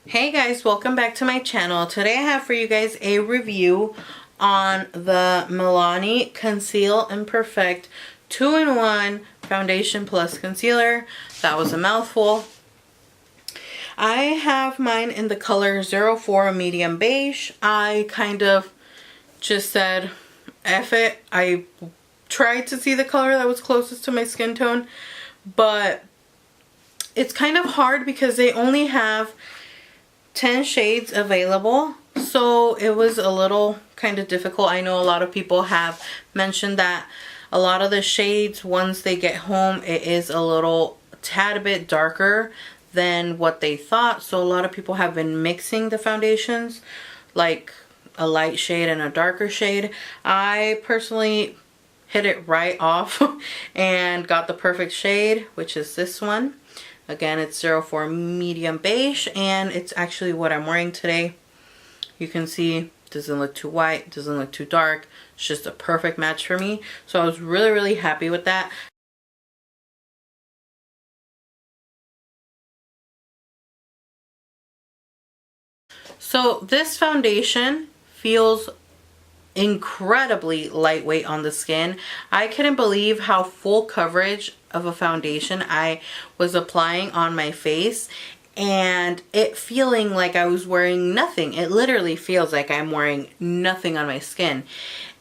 Hey guys, welcome back to my channel. Today I have for you guys a review on the MILANI Conceal and Perfect 2-in-1 Foundation Plus Concealer. That was a mouthful. I have mine in the color 04 Medium Beige. I kind of just said, F it. I tried to see the color that was closest to my skin tone, but it's kind of hard because they only have 10 shades available, so it was a little kind of difficult. I know a lot of people have mentioned that a lot of the shades, once they get home, it is a little tad bit darker than what they thought. So a lot of people have been mixing the foundations, like a light shade and a darker shade. I personally hit it right off and got the perfect shade, which is this one. Again, it's 04 Medium Beige, and it's actually what I'm wearing today. You can see, doesn't look too white, doesn't look too dark. It's just a perfect match for me. So I was really happy with that. So this foundation feels incredibly lightweight on the skin. I couldn't believe how full coverage of a foundation I was applying on my face, and it feeling like I was wearing nothing. It literally feels like I'm wearing nothing on my skin.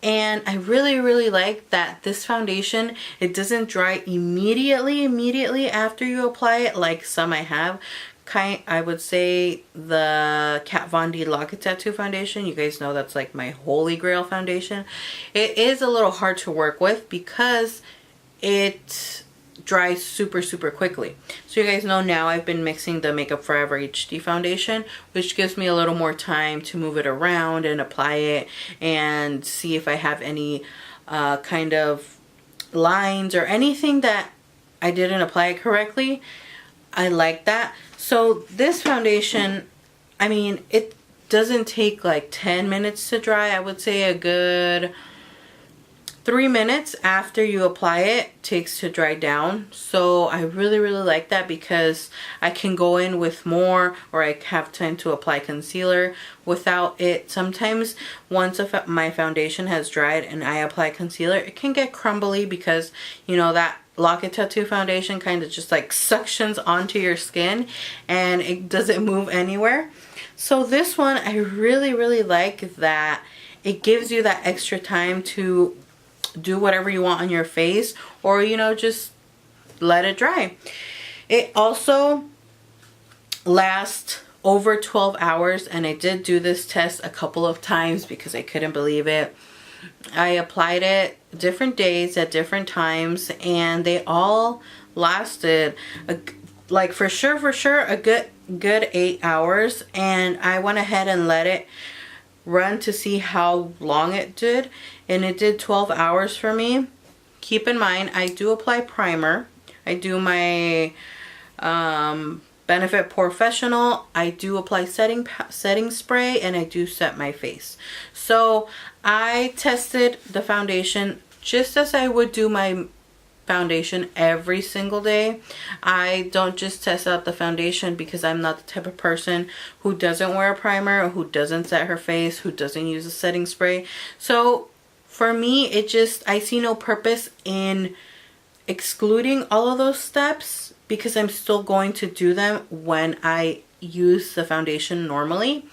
And I really like that this foundation, it doesn't dry immediately after you apply it like some I have. I would say the Kat Von D Lock It Tattoo foundation. You guys know that's like my holy grail foundation. It is a little hard to work with because it dries super quickly. So you guys know now I've been mixing the Makeup Forever HD foundation, which gives me a little more time to move it around and apply it and see if I have any kind of lines or anything that I didn't apply correctly. I like that. So this foundation, I mean, it doesn't take like 10 minutes to dry. I would say a good 3 minutes after you apply it takes to dry down. So I really like that because I can go in with more, or I have time to apply concealer without it. Sometimes once my foundation has dried and I apply concealer, it can get crumbly because, you know, that Lock It Tattoo foundation kind of just like suctions onto your skin and it doesn't move anywhere. So this one, I really like that it gives you that extra time to do whatever you want on your face, or, you know, just let it dry. It also lasts over 12 hours, and I did do this test a couple of times because I couldn't believe it. I applied it different days at different times, and they all lasted like for sure a good 8 hours. And I went ahead and let it run to see how long it did, and it did 12 hours for me. Keep in mind, I do apply primer. I do my Benefit Professional. I do apply setting spray, and I do set my face. So I tested the foundation just as I would do my foundation every single day. I don't just test out the foundation because I'm not the type of person who doesn't wear a primer, or who doesn't set her face, who doesn't use a setting spray. So for me, it just, I see no purpose in excluding all of those steps because I'm still going to do them when I use the foundation normally,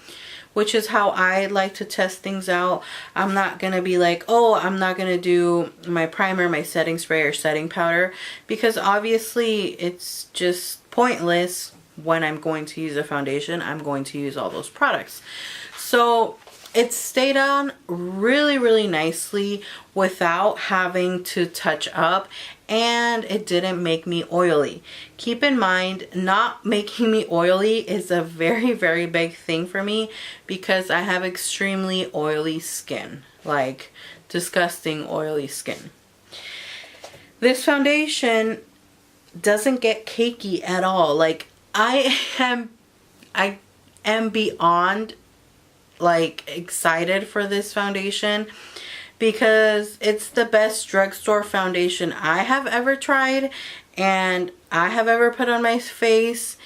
which is how I like to test things out. I'm not going to be like, oh, I'm not going to do my primer, my setting spray, or setting powder, because obviously it's just pointless. When I'm going to use a foundation, I'm going to use all those products. So it stayed on really nicely without having to touch up, and it didn't make me oily. Keep in mind, not making me oily is a very big thing for me because I have extremely oily skin, like disgusting oily skin. This foundation doesn't get cakey at all. Like I am beyond like excited for this foundation because it's the best drugstore foundation I have ever tried and I have ever put on my face,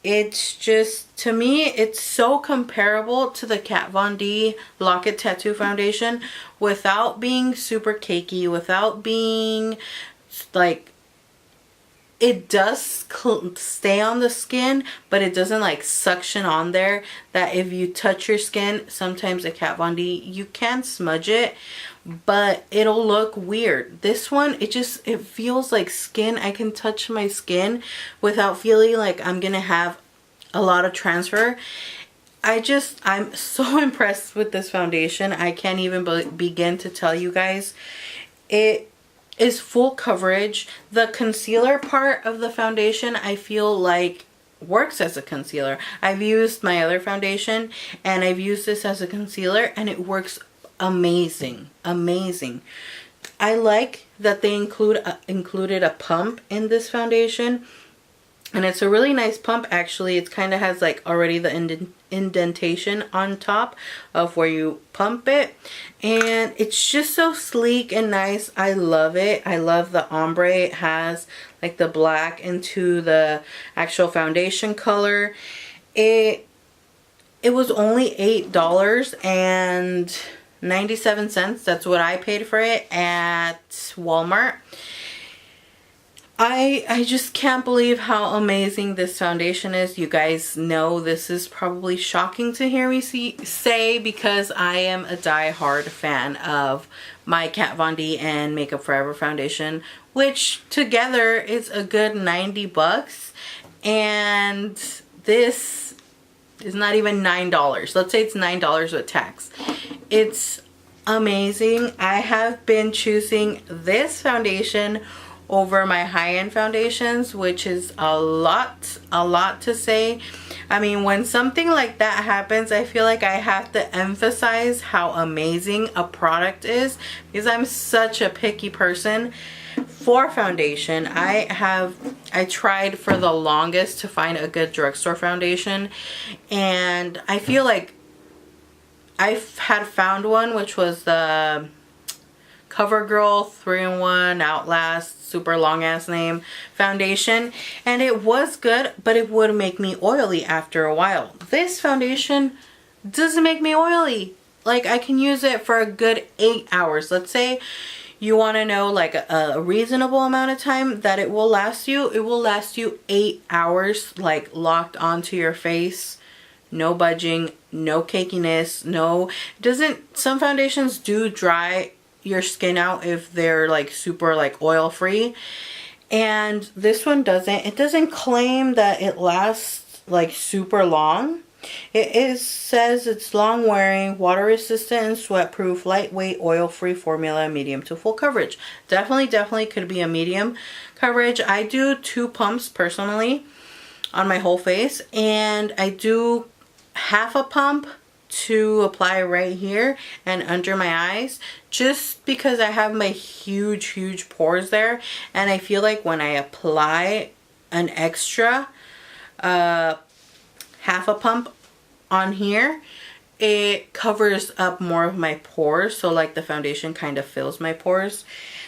It's just, to me, it's so comparable to the Kat Von D Lock-It Tattoo Foundation without being super cakey, without being like, it does stay on the skin, but it doesn't like suction on there, that if you touch your skin, sometimes the Kat Von D, you can smudge it, but it'll look weird. This one, it feels like skin. I can touch my skin without feeling like I'm gonna have a lot of transfer. I'm so impressed with this foundation. I can't even begin to tell you guys. It is full coverage. The concealer part of the foundation, I feel like works as a concealer. I've used my other foundation and I've used this as a concealer and it works amazing. Amazing. I like that they included a pump in this foundation, and it's a really nice pump actually. It kind of has like already the indentation on top of where you pump it, and it's just so sleek and nice. I love it. I love the ombre it has, like the black into the actual foundation color. It was only $8.97. That's what I paid for it at Walmart. I just can't believe how amazing this foundation is. You guys know this is probably shocking to hear me say, because I am a die-hard fan of my Kat Von D and Makeup Forever foundation, which together is a good 90 bucks. And this is not even $9. Let's say it's $9 with tax. It's amazing. I have been choosing this foundation over my high-end foundations, which is a lot to say. I mean, when something like that happens, I feel like I have to emphasize how amazing a product is, because I'm such a picky person for foundation. I tried for the longest to find a good drugstore foundation, and I feel like I had found one, which was the CoverGirl 3-in-1 Outlast, super long ass name, foundation, and it was good, but it would make me oily after a while. This foundation doesn't make me oily. Like, I can use it for a good 8 hours. Let's say you want to know like a reasonable amount of time that it will last you. It will last you 8 hours, like locked onto your face. No budging, no cakiness, some foundations do dry your skin out if they're like super like oil free, and this one doesn't. It doesn't claim that it lasts like super long. It says it's long wearing, water resistant and sweat proof, lightweight, oil free formula, medium to full coverage. Definitely could be a medium coverage. I do 2 pumps personally on my whole face, and I do half a pump to apply right here and under my eyes, just because I have my huge pores there, and I feel like when I apply an extra half a pump on here, it covers up more of my pores, so like the foundation kind of fills my pores.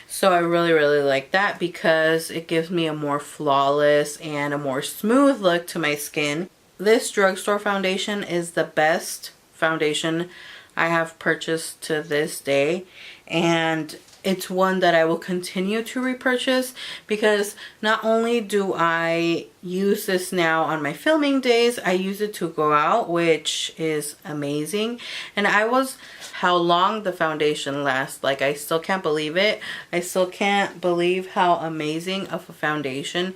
So I really like that, because it gives me a more flawless and a more smooth look to my skin. This drugstore foundation is the best foundation I have purchased to this day, and it's one that I will continue to repurchase, because not only do I use this now on my filming days, I use it to go out, which is amazing. And how long the foundation lasts, like, I still can't believe it. I still can't believe how amazing of a foundation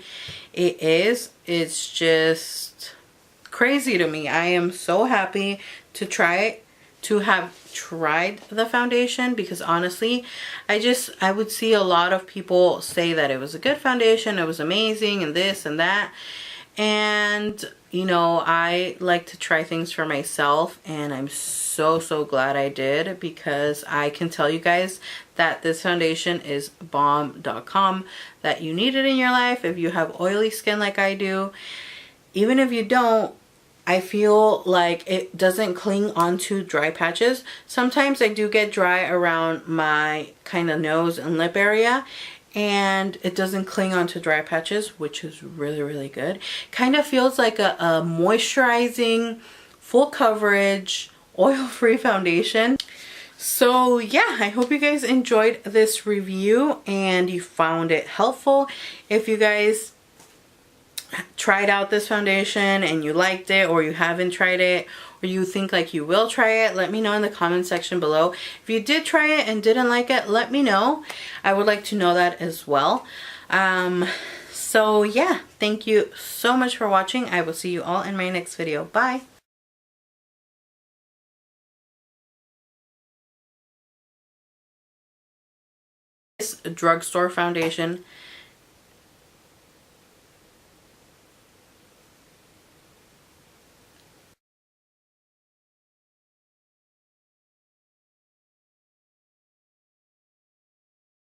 it is. It's just crazy to me. I am so happy to have tried the foundation, because honestly, I would see a lot of people say that it was a good foundation, it was amazing, and this and that, and you know, I like to try things for myself, and I'm so glad I did, because I can tell you guys that this foundation is bomb.com, that you need it in your life if you have oily skin like I do. Even if you don't, I feel like it doesn't cling onto dry patches. Sometimes I do get dry around my kind of nose and lip area, and it doesn't cling onto dry patches, which is really, really good. Kind of feels like a moisturizing, full coverage, oil-free foundation. So yeah, I hope you guys enjoyed this review and you found it helpful. If you guys tried out this foundation and you liked it, or you haven't tried it, or you think like you will try it, let me know in the comment section below. If you did try it and didn't like it, let me know. I would like to know that as well. So yeah, thank you so much for watching. I will see you all in my next video. Bye. This drugstore foundation